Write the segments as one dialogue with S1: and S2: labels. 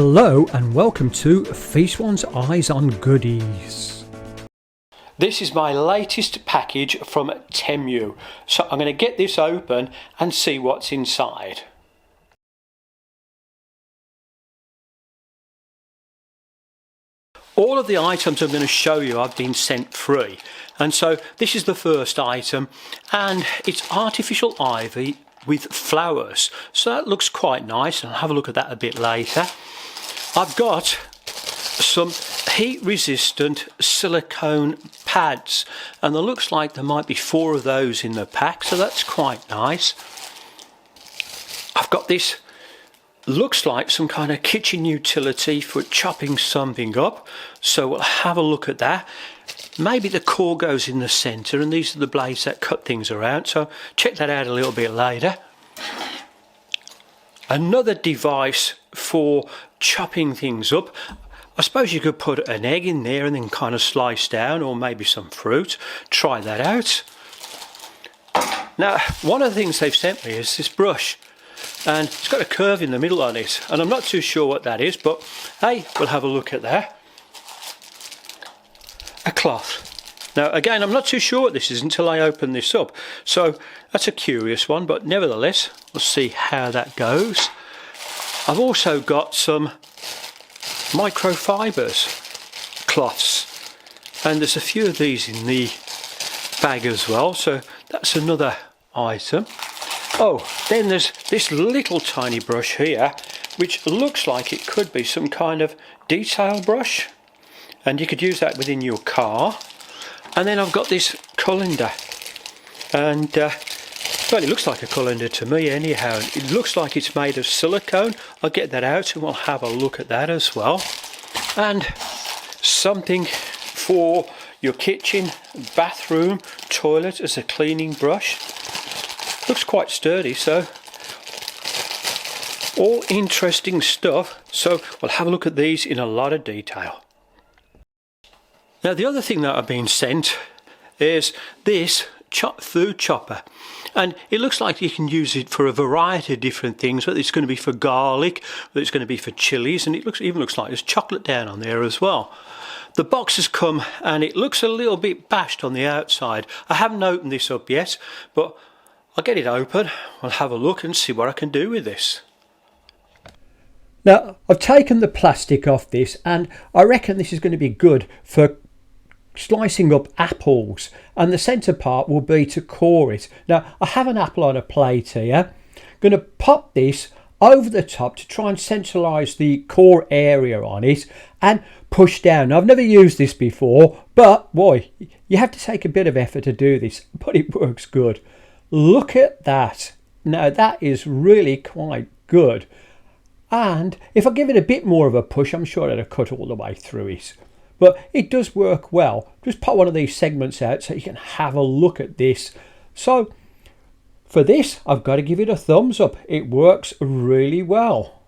S1: Hello and welcome to Feast One's Eyes on Goodies. This is my latest package from Temu, so I'm going to get this open and see what's inside. All of the items I'm going to show you have been sent free, and so this is the first item, and it's artificial ivy with flowers, so that looks quite nice, and I'll have a look at that a bit later. I've got some heat resistant silicone pads, and it looks like there might be 4 of those in the pack, so that's quite nice. I've got this, looks like some kind of kitchen utility for chopping something up, so we'll have a look at that. Maybe the core goes in the centre, and these are the blades that cut things around, so check that out a little bit later. Another device for chopping things up. I suppose you could put an egg in there and then kind of slice down, or maybe some fruit. Try that out. Now, one of the things they've sent me is this brush, and it's got a curve in the middle on it, and I'm not too sure what that is, but hey, we'll have a look at that. A cloth. Now again, I'm not too sure what this is until I open this up, so that's a curious one, but nevertheless we'll see how that goes. I've also got some microfibers cloths, and there's a few of these in the bag as well, so that's another item. Oh, then there's this little tiny brush here, which looks like it could be some kind of detail brush, and you could use that within your car. And then I've got this colander, and well, it looks like a colander to me anyhow. It looks like it's made of silicone. I'll get that out and we'll have a look at that as well. And something for your kitchen, bathroom, toilet as a cleaning brush. Looks quite sturdy, so all interesting stuff. So we'll have a look at these in a lot of detail. Now, the other thing that I've been sent is this food chopper, and it looks like you can use it for a variety of different things, whether it's going to be for garlic, whether it's going to be for chilies, and it even looks like there's chocolate down on there as well. The box has come and it looks a little bit bashed on the outside. I haven't opened this up yet, but I'll get it open, I'll have a look and see what I can do with this. Now, I've taken the plastic off this, and I reckon this is going to be good for slicing up apples, and the centre part will be to core it. Now, I have an apple on a plate here. I'm going to pop this over the top to try and centralise the core area on it and push down. Now, I've never used this before, but boy, you have to take a bit of effort to do this, but it works good. Look at that. Now, that is really quite good. And if I give it a bit more of a push, I'm sure it'll cut all the way through it. But it does work well. Just pop one of these segments out so you can have a look at this. So for this, I've got to give it a thumbs up. It works really well.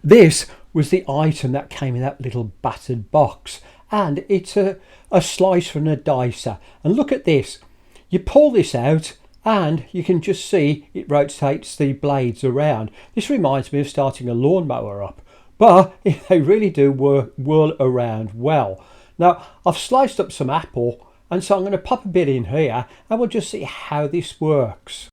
S1: This was the item that came in that little battered box, and it's a slicer and a dicer. And look at this. You pull this out, and you can just see it rotates the blades around. This reminds me of starting a lawnmower up, but they really do whirl around well. Now, I've sliced up some apple, and so I'm going to pop a bit in here, and we'll just see how this works.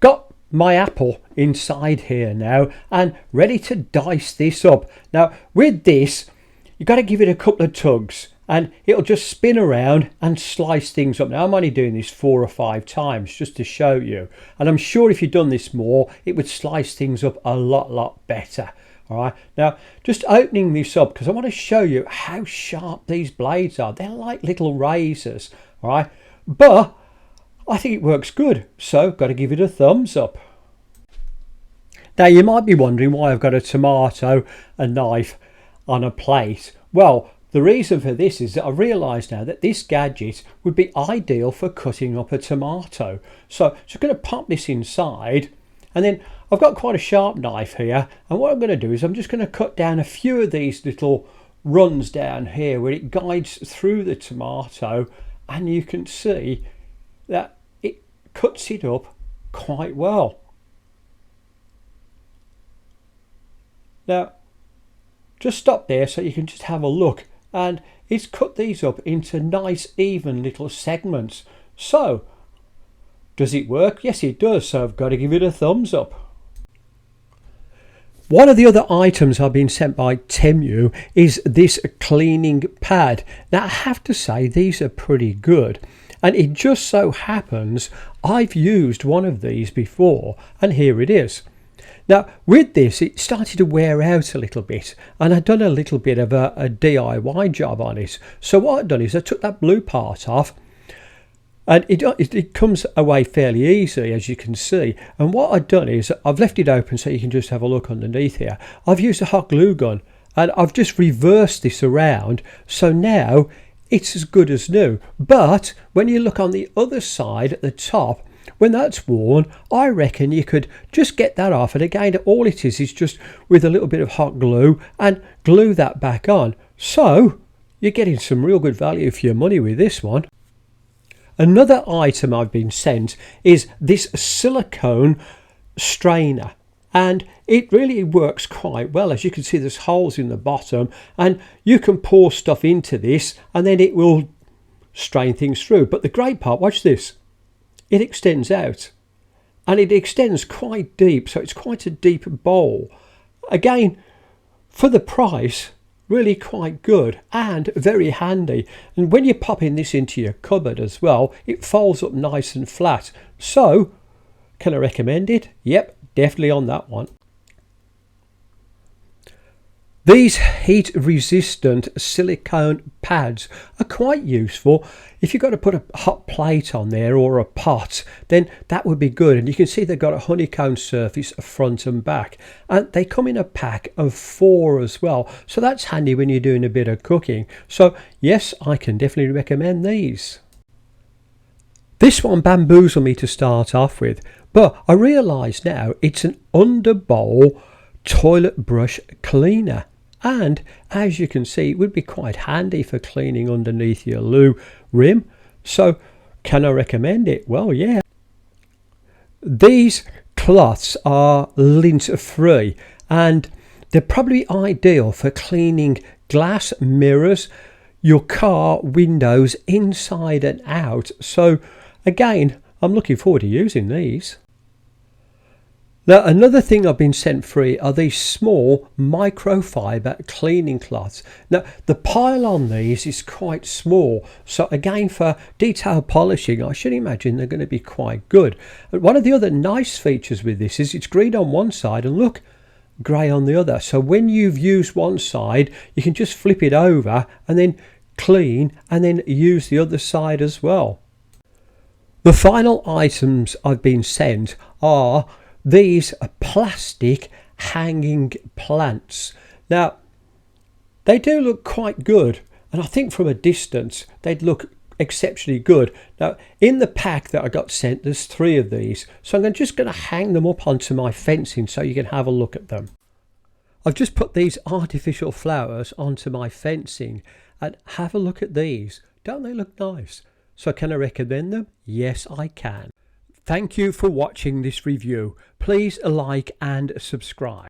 S1: Got my apple inside here now, and ready to dice this up. Now, with this, you've got to give it a couple of tugs, and it'll just spin around and slice things up. Now, I'm only doing this 4 or 5 times just to show you, and I'm sure if you'd done this more, it would slice things up a lot better. All right, now just opening this up because I want to show you how sharp these blades are. They're like little razors. All right, but I think it works good, so got to give it a thumbs up. Now, you might be wondering why I've got a tomato, a knife on a plate. Well, the reason for this is that I realise now that this gadget would be ideal for cutting up a tomato. So just going to pop this inside, and then I've got quite a sharp knife here, and what I'm going to do is I'm just going to cut down a few of these little runs down here where it guides through the tomato, and you can see that it cuts it up quite well. Now just stop there so you can just have a look, and it's cut these up into nice even little segments. So does it work? Yes it does, so I've got to give it a thumbs up. One of the other items I've been sent by Temu is this cleaning pad. Now I have to say these are pretty good, and it just so happens I've used one of these before, and here it is. Now with this it started to wear out a little bit, and I'd done a little bit of a DIY job on it. So what I've done is I took that blue part off, and it comes away fairly easy, as you can see. And what I've done is I've left it open so you can just have a look underneath here. I've used a hot glue gun and I've just reversed this around, so now it's as good as new. But when you look on the other side at the top, when that's worn, I reckon you could just get that off, and again all it is just with a little bit of hot glue and glue that back on. So you're getting some real good value for your money with this one. Another item I've been sent is this silicone strainer, and it really works quite well. As you can see, there's holes in the bottom, and you can pour stuff into this and then it will strain things through. But the great part, watch this, it extends out, and it extends quite deep, so it's quite a deep bowl. Again, for the price, really quite good and very handy. And when you're popping this into your cupboard as well, it folds up nice and flat. So can I recommend it? Yep, definitely on that one. These heat resistant silicone pads are quite useful. If you've got to put a hot plate on there or a pot, then that would be good. And you can see they've got a honeycomb surface front and back, and they come in a pack of 4 as well, so that's handy when you're doing a bit of cooking. So yes, I can definitely recommend these. This one bamboozled me to start off with, but I realise now it's an under bowl toilet brush cleaner. And as you can see, it would be quite handy for cleaning underneath your loo rim. So can I recommend it? Well, yeah. These cloths are lint free, and they're probably ideal for cleaning glass, mirrors, your car windows inside and out. So again, I'm looking forward to using these. Now another thing I've been sent free are these small microfiber cleaning cloths. Now the pile on these is quite small, so again for detail polishing I should imagine they're going to be quite good. And one of the other nice features with this is it's green on one side and look, grey on the other. So when you've used one side you can just flip it over and then clean and then use the other side as well. The final items I've been sent are these are plastic hanging plants. Now they do look quite good, and I think from a distance they'd look exceptionally good. Now in the pack that I got sent there's 3 of these, so I'm just going to hang them up onto my fencing so you can have a look at them. I've just put these artificial flowers onto my fencing, and have a look at these. Don't they look nice? So can I recommend them? Yes, I can. Thank you for watching this review. Please like and subscribe.